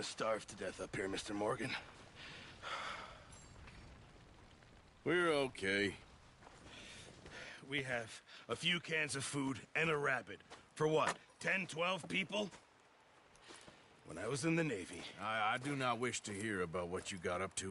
starve to death up here, Mr. Morgan. We're okay. We have a few cans of food and a rabbit. For what, 10, 12 people? When I was in the Navy... I do not wish to hear about what you got up to.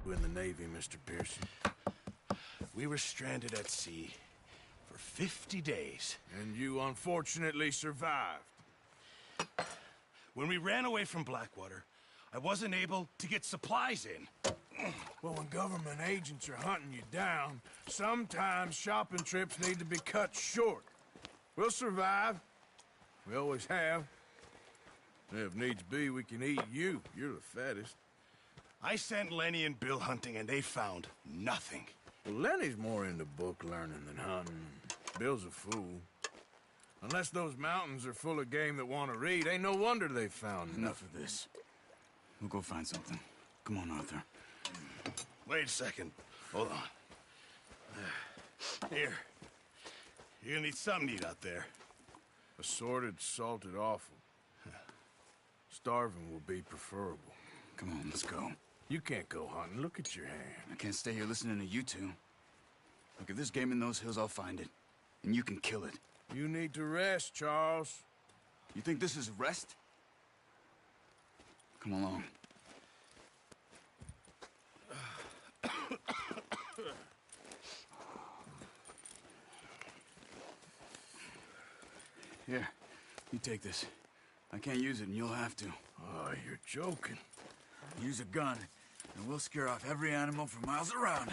In the Navy, Mr. Pearson. We were stranded at sea for 50 days. And you unfortunately survived. When we ran away from Blackwater, I wasn't able to get supplies in. Well, when government agents are hunting you down, sometimes shopping trips need to be cut short. We'll survive. We always have. If needs be, we can eat you. You're the fattest. I sent Lenny and Bill hunting, and they found nothing. Well, Lenny's more into book learning than hunting. Bill's a fool. Unless those mountains are full of game that want to read, ain't no wonder they found Enough of this. We'll go find something. Come on, Arthur. Wait a second. Hold on. Here. You're gonna need something to eat out there. Assorted, salted offal. Starving will be preferable. Come on, let's go. You can't go hunting. Look at your hand. I can't stay here listening to you two. Look, if there's game in those hills, I'll find it. And you can kill it. You need to rest, Charles. You think this is rest? Come along. Here, you take this. I can't use it, and you'll have to. Oh, you're joking. Use a gun, and we'll scare off every animal for miles around.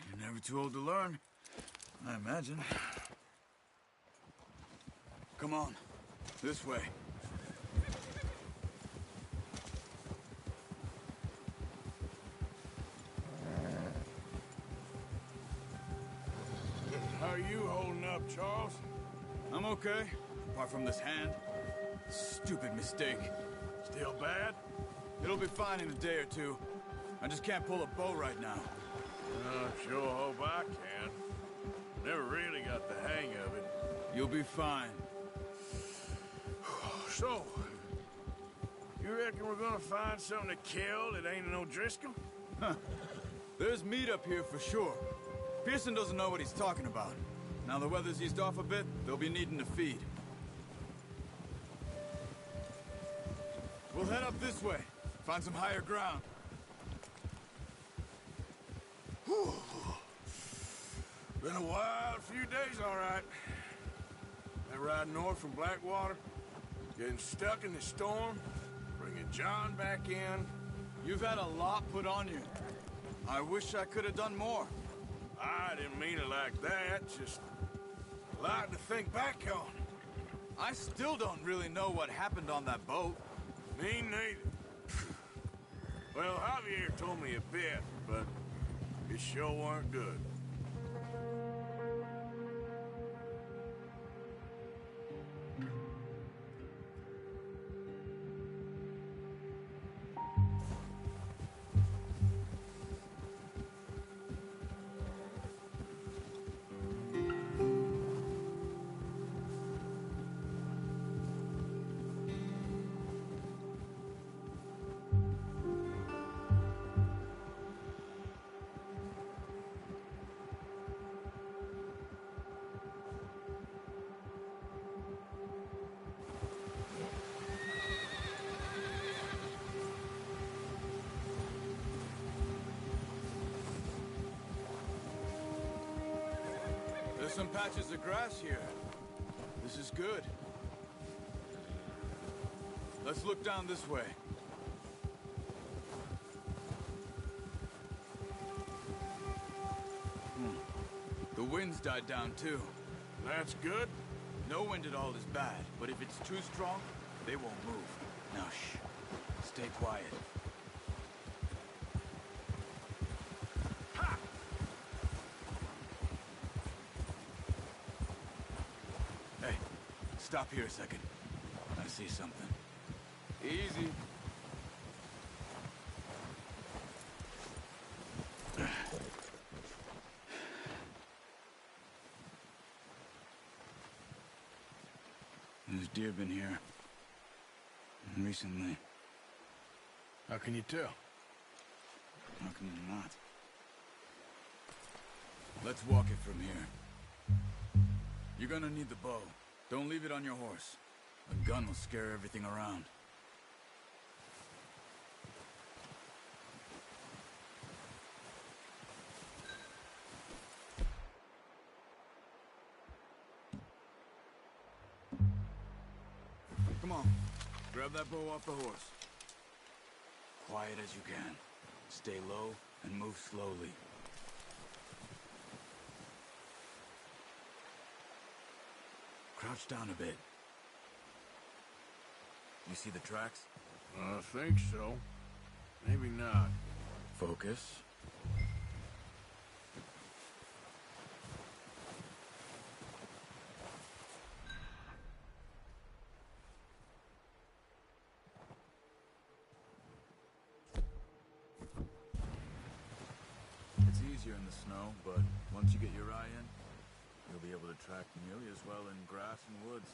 You're never too old to learn, I imagine. Come on, this way. How are you holding up, Charles? I'm okay, apart from this hand. Stupid mistake. Still bad? It'll be fine in a day or two. I just can't pull a bow right now. Sure hope I can. Never really got the hang of it. You'll be fine. So, you reckon we're gonna find something to kill that ain't no Driscoll? There's meat up here for sure. Pearson doesn't know what he's talking about. Now the weather's eased off a bit, they'll be needing to feed. We'll head up this way. Find some higher ground. Whew. Been a wild few days, all right. That ride north from Blackwater, getting stuck in the storm, bringing John back in. You've had a lot put on you. I wish I could have done more. I didn't mean it like that, just a lot to think back on. I still don't really know what happened on that boat. Me neither. Well, Javier told me a bit, but it sure weren't good. There's some patches of grass here. This is good. Let's look down this way. The wind's died down too. That's good. No wind at all is bad, but if it's too strong, They won't move. Now, shh. Stay quiet. Ha! Hey, stop here a second. I see something. Easy. There's deer been here. Recently. How can you tell? How can you not? Let's walk it from here. You're gonna need the bow. Don't leave it on your horse. A gun will scare everything around. Come on. Grab that bow off the horse. Quiet as you can. Stay low and move slowly. Crouch down a bit. You see the tracks? I think so. Maybe not. Focus. It's easier in the snow, but once you get your eye in, you'll be able to track nearly as well in grass and woods.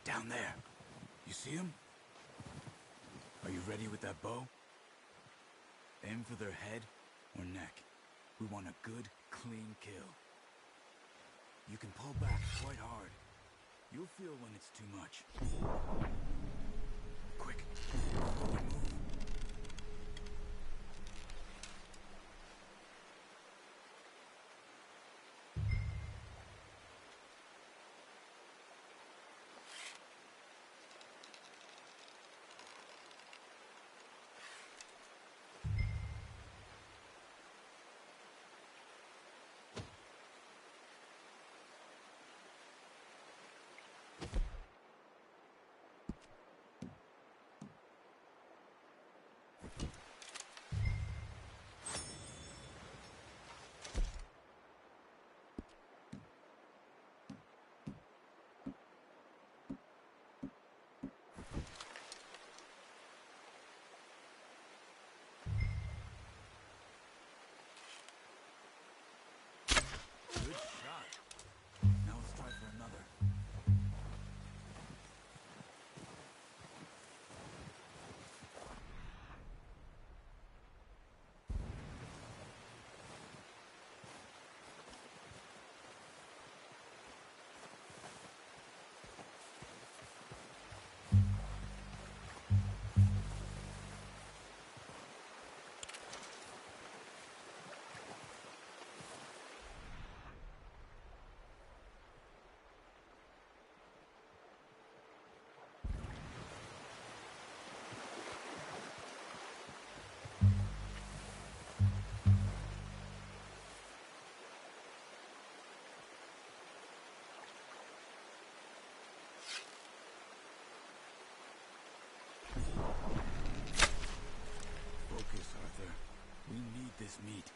Down there. You see him? Are you ready with that bow? Aim for their head or neck. We want a good, clean kill. You can pull back quite hard. You'll feel when it's too much. Quick. Move. Focus, Arthur. We need this meat.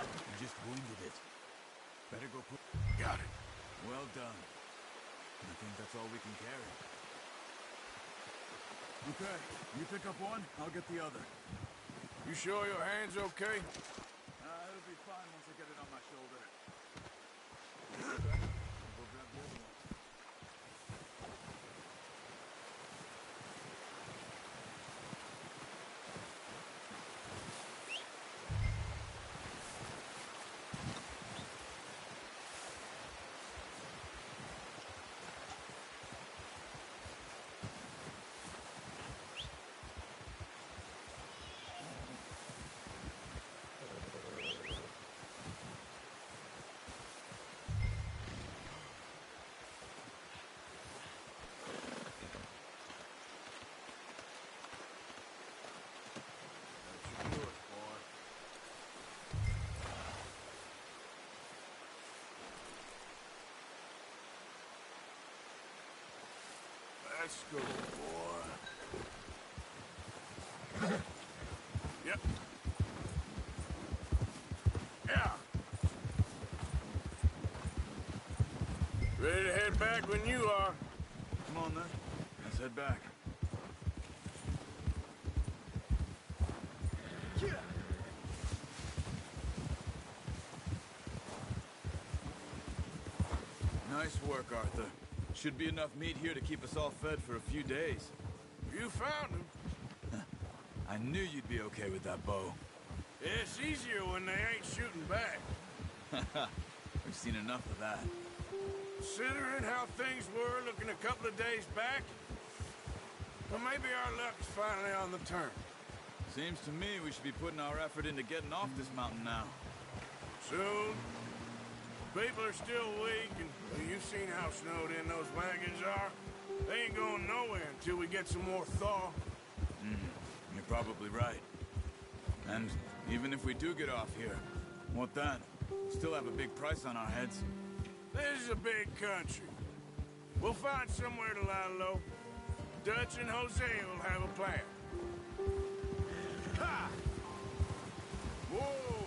You just wounded it. Better go put... Got it. Well done. I think that's all we can carry. Okay, you pick up one, I'll get the other. You sure your hand's okay? It'll be fine once I get it on my shoulder. Go grab the other one. Let's go, boy. Yep. Yeah. Ready to head back when you are. Come on then, let's head back. Nice work, Arthur. Should be enough meat here to keep us all fed for a few days. You found him. I knew you'd be okay with that bow. Yeah, it's easier when they ain't shooting back. We've seen enough of that. Considering how things were looking a couple of days back, well, maybe our luck's finally on the turn. Seems to me we should be putting our effort into getting off this mountain now. Soon. People are still weak, and well, you've seen how snowed in those wagons are. They ain't going nowhere until we get some more thaw. You're probably right. And even if we do get off here, what then? We still have a big price on our heads. This is a big country. We'll find somewhere to lie low. Dutch and Hosea will have a plan. Ha! Whoa!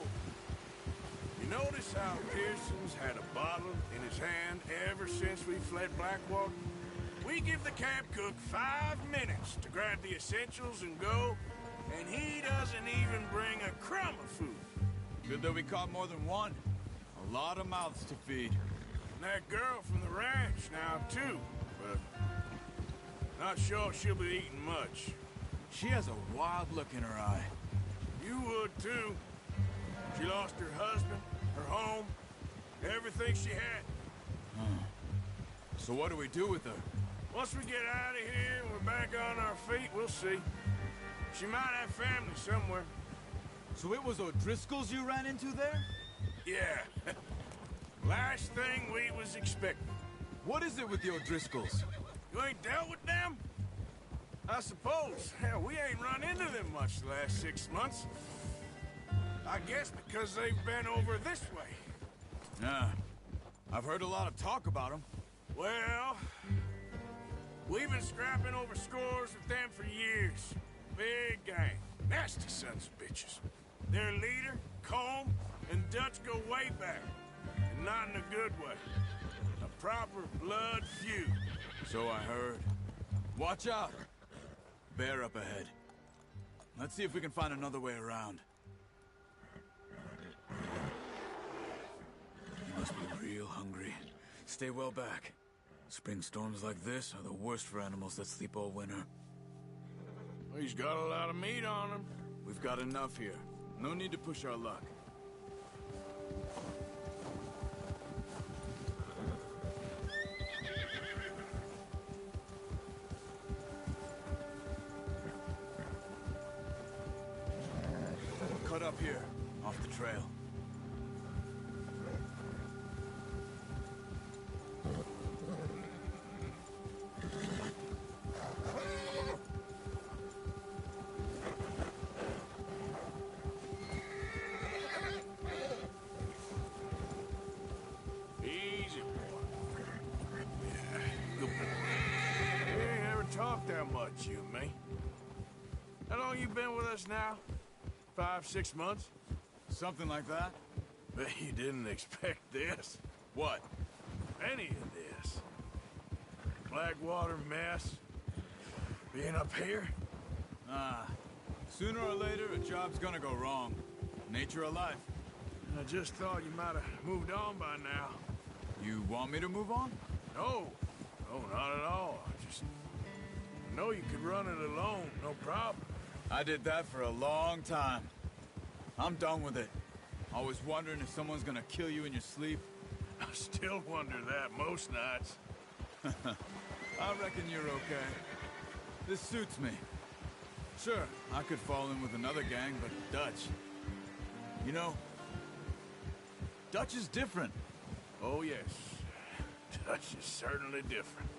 You notice how Pearson's had a bottle in his hand ever since we fled Blackwater? We give the camp cook 5 minutes to grab the essentials and go, and he doesn't even bring a crumb of food. Good that we caught more than one. A lot of mouths to feed. And that girl from the ranch now, too, but not sure she'll be eating much. She has a wild look in her eye. You would, too. She lost her husband, her home, everything she had. So what do we do with her? Once we get out of here and we're back on our feet, we'll see. She might have family somewhere. So it was O'Driscoll's you ran into there? Yeah. Last thing we was expecting. What is it with the O'Driscolls? You ain't dealt with them? I suppose. Hell, we ain't run into them much the last 6 months. I guess because they've been over this way. Yeah. I've heard a lot of talk about them. Well, we've been scrapping over scores with them for years. Big gang. Nasty sons of bitches. Their leader, Colm, and Dutch go way back. And not in a good way. A proper blood feud. So I heard. Watch out! Bear up ahead. Let's see if we can find another way around. You must be real hungry. Stay well back. Spring storms like this are the worst for animals that sleep all winter. He's got a lot of meat on him. We've got enough here. No need to push our luck. Cut up here, off the trail. Easy, boy. Yeah, good boy. We ain't ever talked that much, you and me. How long you been with us now? 5, 6 months? Something like that? Bet you didn't expect this. What? Any of this. Blackwater mess. Being up here? Sooner or later, a job's gonna go wrong. Nature of life. I just thought you might have moved on by now. You want me to move on? No. No, not at all. I just know you could run it alone, no problem. I did that for a long time. I'm done with it. Always wondering if someone's gonna kill you in your sleep. I still wonder that most nights. I reckon you're okay. This suits me. Sure, I could fall in with another gang, but Dutch... You know, Dutch is different. Oh, yes. Dutch is certainly different.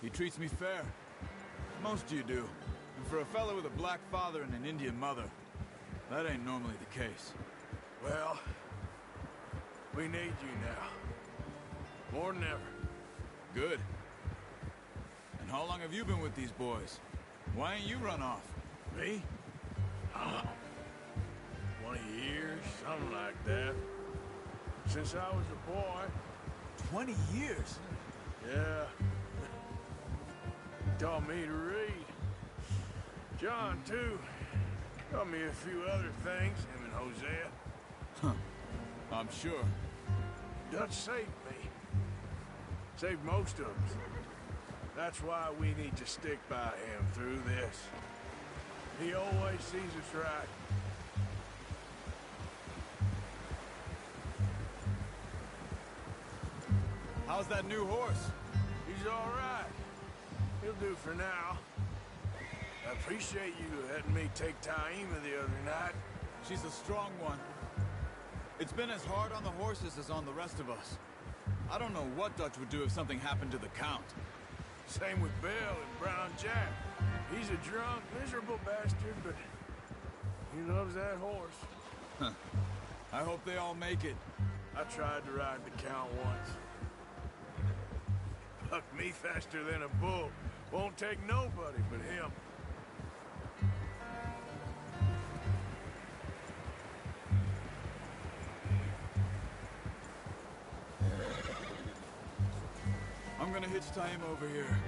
He treats me fair. Most of you do. And for a fellow with a black father and an Indian mother, that ain't normally the case. Well, we need you now. More than ever. Good. And how long have you been with these boys? Why ain't you run off? Me? Oh, 20 years, something like that. Since I was a boy. 20 years? Yeah. Taught me to read. John, too. Taught me a few other things, him and Hosea. Huh. I'm sure. Dutch saved me. Saved most of us. That's why we need to stick by him through this. He always sees us right. How's that new horse? He's all right. He'll do for now. I appreciate you letting me take Taima the other night. She's a strong one. It's been as hard on the horses as on the rest of us. I don't know what Dutch would do if something happened to the Count. Same with Bill and Brown Jack. He's a drunk, miserable bastard, but he loves that horse. Huh. I hope they all make it. I tried to ride the Count once. Bucked me faster than a bull. Won't take nobody but him. I'm gonna hitch Taima over here.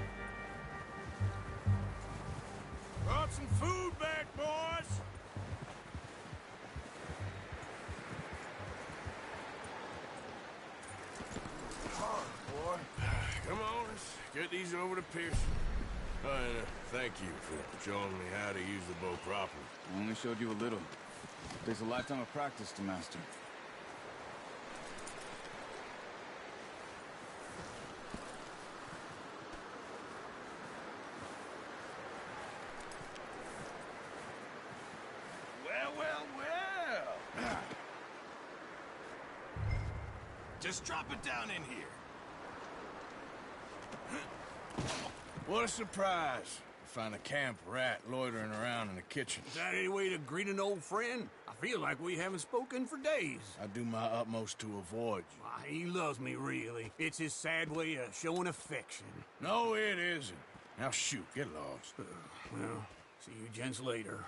Brought some food back, boys! Boy. Come on, let's get these over to Pearson. And thank you for showing me how to use the bow properly. I only showed you a little. Takes a lifetime of practice to master. Well. Just drop it down in here. What a surprise. find a camp rat loitering around in the kitchen. Is that any way to greet an old friend? I feel like we haven't spoken for days. I do my utmost to avoid you. Why, he loves me, really. It's his sad way of showing affection. No, it isn't. Now shoot, get lost. Well, see you gents later.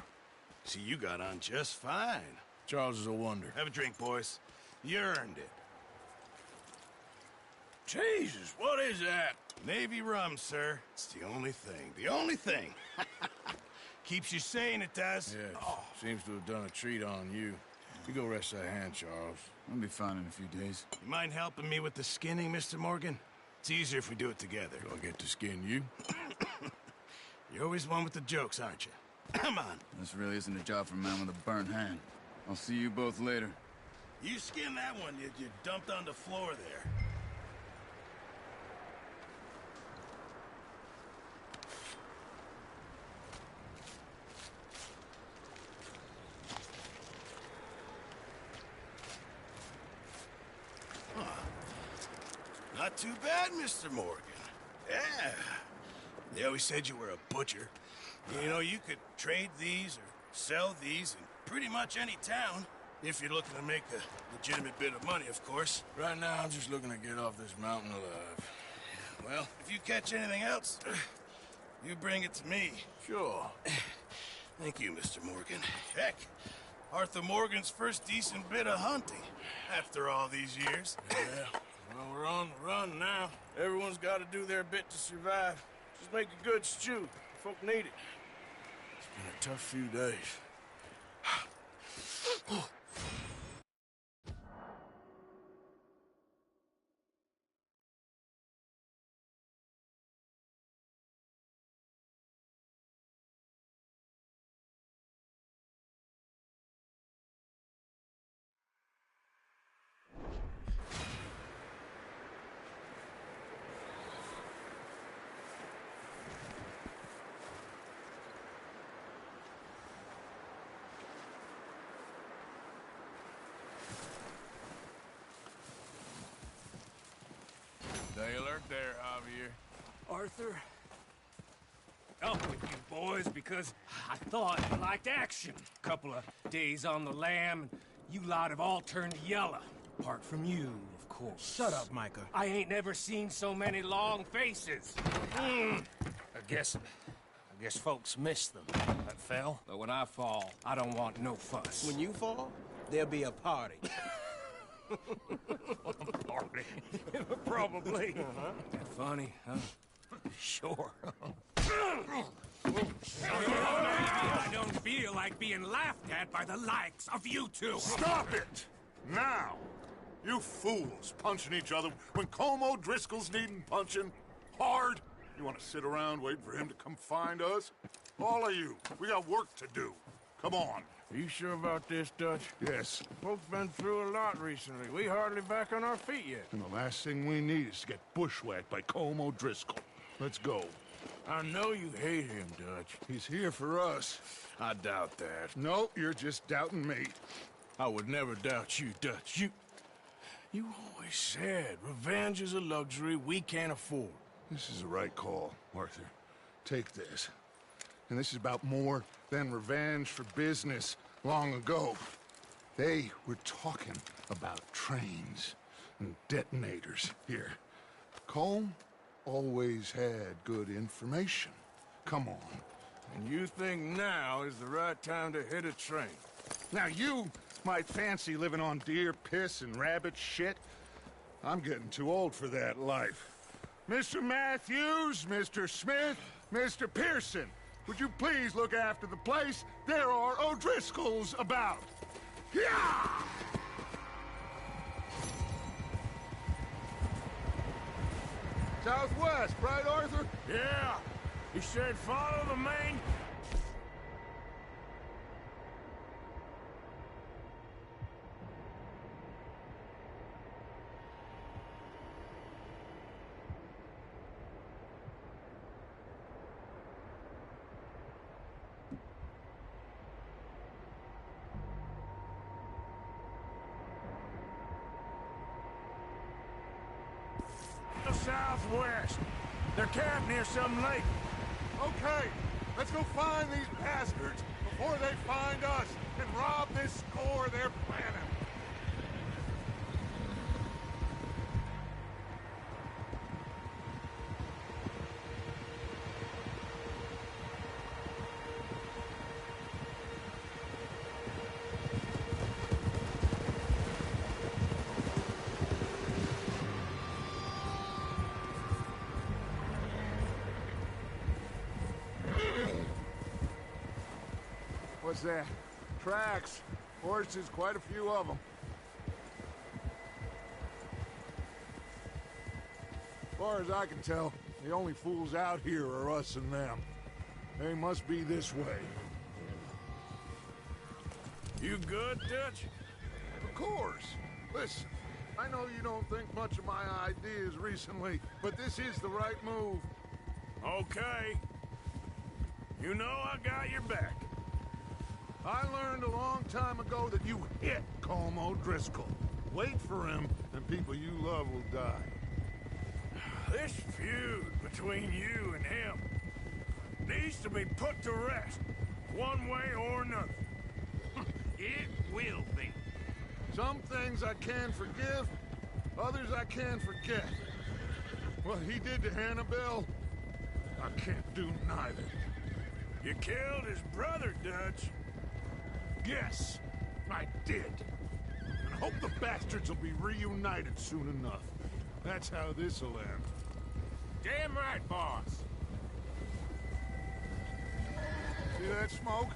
See, you got on just fine. Charles is a wonder. Have a drink, boys. You earned it. Jesus, what is that? Navy rum, sir. It's the only thing. The only thing. Keeps you sane, it does. Yeah, seems to have done a treat on you. You go rest that hand, Charles. I'll be fine in a few days. You mind helping me with the skinning, Mr. Morgan? It's easier if we do it together. Do I get to skin you? You're always one with the jokes, aren't you? Come on. This really isn't a job for a man with a burnt hand. I'll see you both later. You skin that one you dumped on the floor there. Not too bad, Mr. Morgan. Yeah. They always said you were a butcher. You know, you could trade these or sell these in pretty much any town. If you're looking to make a legitimate bit of money, of course. Right now, I'm just looking to get off this mountain alive. Well, if you catch anything else, you bring it to me. Sure. Thank you, Mr. Morgan. Heck, Arthur Morgan's first decent bit of hunting after all these years. Yeah. Well, we're on the run now. Everyone's got to do their bit to survive. Just make a good stew. Folk need it. It's been a tough few days. Stay alert there, Javier. Arthur? Up with you boys, because I thought you liked action. Couple of days on the lam, and you lot have all turned yellow. Apart from you, of course. Shut up, Micah. I ain't never seen so many long faces. I guess folks miss them. That fell. But when I fall, I don't want no fuss. When you fall, there'll be a party. Party. Probably. That funny, huh? Sure. I don't feel like being laughed at by the likes of you two. Stop it! Now! You fools punching each other when Colm O'Driscoll's needing punching. Hard! You want to sit around waiting for him to come find us? All of you, we got work to do. Come on. Are you sure about this, Dutch? Yes. Folks been through a lot recently. We hardly back on our feet yet. And the last thing we need is to get bushwhacked by Colm O'Driscoll. Let's go. I know you hate him, Dutch. He's here for us. I doubt that. No, you're just doubting me. I would never doubt you, Dutch. You always said revenge is a luxury we can't afford. This is the right call, Arthur. Take this. And this is about more than revenge for business long ago. They were talking about trains and detonators here. Colm always had good information. Come on. And you think now is the right time to hit a train? Now you might fancy living on deer piss and rabbit shit. I'm getting too old for that life. Mr. Matthews, Mr. Smith, Mr. Pearson, would you please look after the place? There are O'Driscolls about. Yeah! Southwest, right, Arthur? Yeah. He said follow the main... Southwest. They're camped near some lake. Okay, Let's go find these bastards before they find us and rob this score they're planning. What's that? Tracks. Horses, quite a few of them. As far as I can tell, the only fools out here are us and them. They must be this way. You good, Dutch? Of course. Listen, I know you don't think much of my ideas recently, but this is the right move. Okay. You know I got your back. I learned a long time ago that you hit Colm O'Driscoll. Wait for him, and people you love will die. This feud between you and him needs to be put to rest, one way or another. It will be. Some things I can forgive, others I can forget. What he did to Hannibal, I can't do neither. You killed his brother, Dutch. Yes, I did. And I hope the bastards will be reunited soon enough. That's how this'll end. Damn right, boss. See that smoke?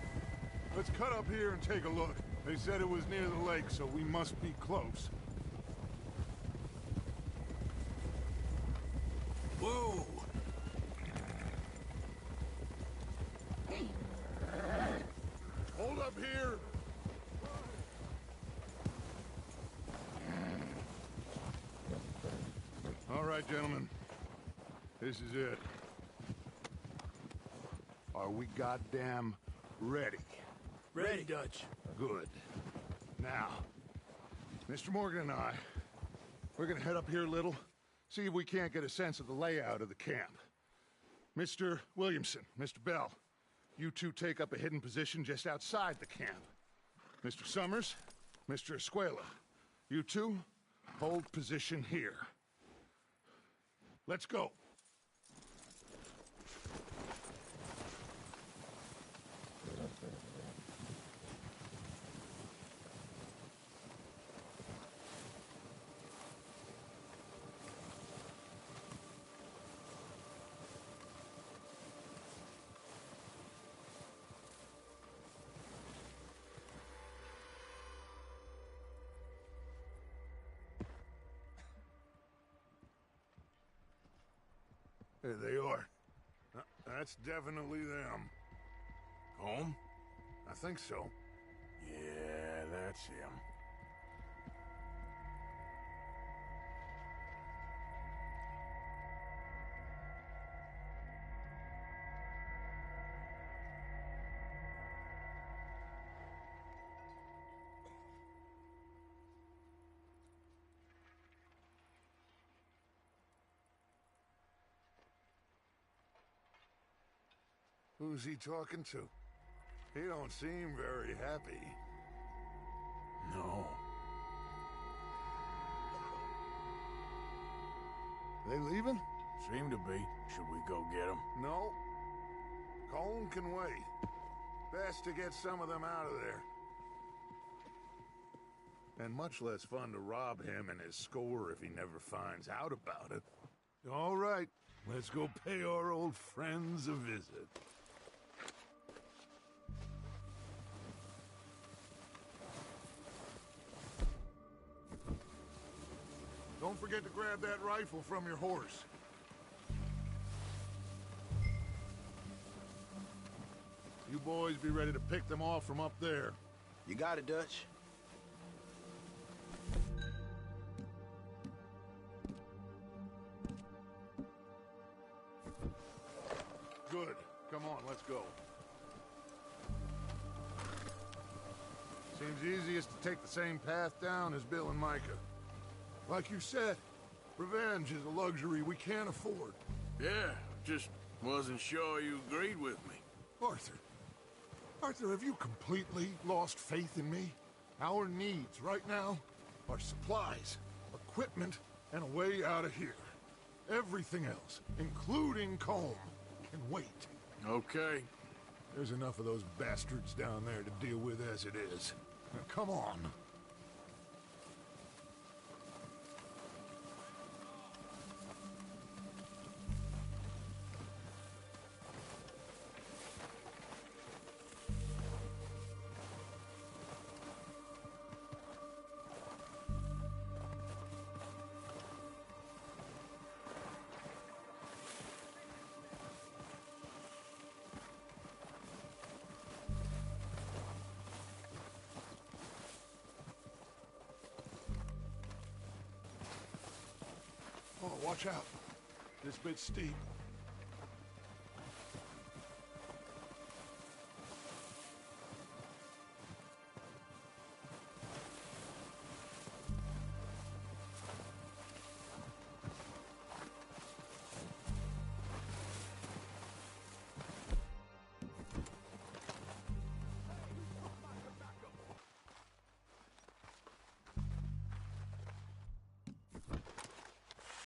Let's cut up here and take a look. They said it was near the lake, so we must be close. Whoa! Hold up here! All right, gentlemen. This is it. Are we goddamn ready? Ready, Dutch. Good. Now, Mr. Morgan and I, we're gonna head up here a little, see if we can't get a sense of the layout of the camp. Mr. Williamson, Mr. Bell, you two take up a hidden position just outside the camp. Mr. Summers, Mr. Escuela, you two hold position here. Let's go. There they are. That's definitely them. Home? I think so. Yeah, that's him. Who's he talking to? He don't seem very happy. No. They leaving? Seem to be. Should we go get him? No. Colm can wait. Best to get some of them out of there. And much less fun to rob him and his score if he never finds out about it. All right, let's go pay our old friends a visit. Don't forget to grab that rifle from your horse. You boys be ready to pick them off from up there. You got it, Dutch. Good. Come on, let's go. Seems easiest to take the same path down as Bill and Micah. Like you said, revenge is a luxury we can't afford. Yeah, just wasn't sure you agreed with me. Arthur. Arthur, have you completely lost faith in me? Our needs right now are supplies, equipment, and a way out of here. Everything else, including Colm, can wait. Okay. There's enough of those bastards down there to deal with as it is. Now, come on. Oh, watch out. This bit's steep.